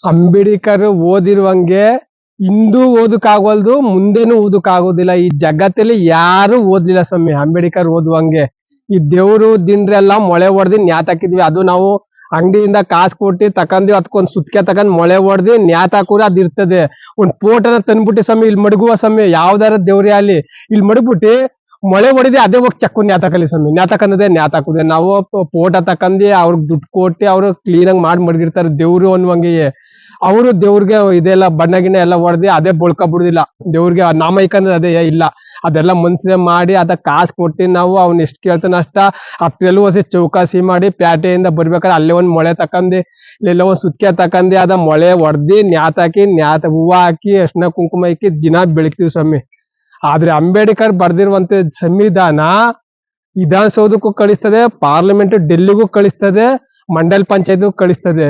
ಅಂಬೇಡ್ಕರ್ ಓದಿರುವಂಗೆ ಇಂದು ಓದಕ್ಕಾಗವಲ್ದು, ಮುಂದೆನೂ ಓದಕ್ಕಾಗೋದಿಲ್ಲ. ಈ ಜಗತ್ತಲ್ಲಿ ಯಾರು ಓದ್ಲಿಲ್ಲ ಸ್ವಾಮಿ ಅಂಬೇಡ್ಕರ್ ಓದುವಂಗೆ. ಈ ದೇವ್ರು ದಿಂಡ್ರೆಲ್ಲ ಮೊಳೆ ಹೊಡೆದಿ ನ್ಯಾತಾಕಿದ್ವಿ. ಅದು ನಾವು ಅಂಗಡಿಯಿಂದ ಕಾಸು ಕೊಟ್ಟು ತಕೊಂಡ್ವಿ, ಅದಕ್ಕೊಂದು ಸುತ್ಕೆ ತಕೊಂಡ್ ಮೊಳೆ ಹೊಡೆದಿ ನ್ಯಾತಾಕೂರ ಅದ್ ಇರ್ತದೆ. ಒಂದ್ ಫೋಟೋನ ತಂದ್ಬಿಟ್ಟು ಸ್ವಾಮಿ ಇಲ್ಲಿ ಮಡಗುವ ಸ್ವಾಮಿ, ಯಾವ್ದಾರ ದೇವ್ರೇ ಅಲ್ಲಿ ಇಲ್ಲಿ ಮಡಗ್ಬಿಟ್ಟು ಮೊಳೆ ಹೊಡೆದಿ ಅದೇ ಹೋಗಿ ಚಕ್ಕು ನ್ಯಾತಾಕಲಿ ಸ್ವಾಮಿ. ನ್ಯಾತಾಕಂದದೆ ನ್ಯಾತಾಕುದೆ. ನಾವು ಫೋಟೋ ತಕೊಂಡಿ ಅವ್ರಿಗೆ ದುಡ್ಡು ಕೊಟ್ಟು ಅವ್ರು ಕ್ಲೀನಾಗಿ ಮಾಡಿ ಮಡಗಿರ್ತಾರೆ ದೇವ್ರು ಅನ್ನುವಂಗೆ. ಅವರು ದೇವ್ರಿಗೆ ಇದೆಲ್ಲ ಬಣ್ಣ ಗಿಣ್ಣ ಎಲ್ಲ ಹೊಡೆದಿ ಅದೇ ಬಿಡುದಿಲ್ಲ. ದೇವ್ರಿಗೆ ನಾಮೈಕಂದ್ರೆ ಅದೇ ಇಲ್ಲ. ಅದೆಲ್ಲ ಮನ್ಸೆ ಮಾಡಿ ಅದ ಕಾಸು ಕೊಟ್ಟು ನಾವು ಅವ್ನ ಎಷ್ಟು ಕೇಳ್ತಾನ ಅಷ್ಟ ಅಪ್ಪೆಲ್ಲೂ ಹೊಸ ಚೌಕಾಸಿ ಮಾಡಿ ಪ್ಯಾಟೆಯಿಂದ ಬರ್ಬೇಕಾದ್ರೆ ಅಲ್ಲೇ ಒಂದ್ ಮೊಳೆ ತಕೊಂಡಿ ಇಲ್ಲೆಲ್ಲ ಒಂದ್ ಸುತ್ಕೆ ತಕೊಂಡಿ ಅದ ಮೊಳೆ ಹೊಡೆದಿ ನ್ಯಾತಾಕಿ ಹೂವ ಹಾಕಿ ಅರ್ಶಿನ ಕುಂಕುಮ ಹಾಕಿ ದಿನ ಬೆಳಿತೀವಿ ಸ್ವಾಮಿ. ಆದ್ರೆ ಅಂಬೇಡ್ಕರ್ ಬರ್ದಿರುವಂತ ಸಂವಿಧಾನ ವಿಧಾನಸೌಧಕ್ಕೂ ಕಳಿಸ್ತದೆ, ಪಾರ್ಲಿಮೆಂಟ್ ಡೆಲ್ಲಿಗೂ ಕಳಿಸ್ತದೆ, ಮಂಡಲ್ ಪಂಚಾಯತ್ಗೂ ಕಳಿಸ್ತದೆ.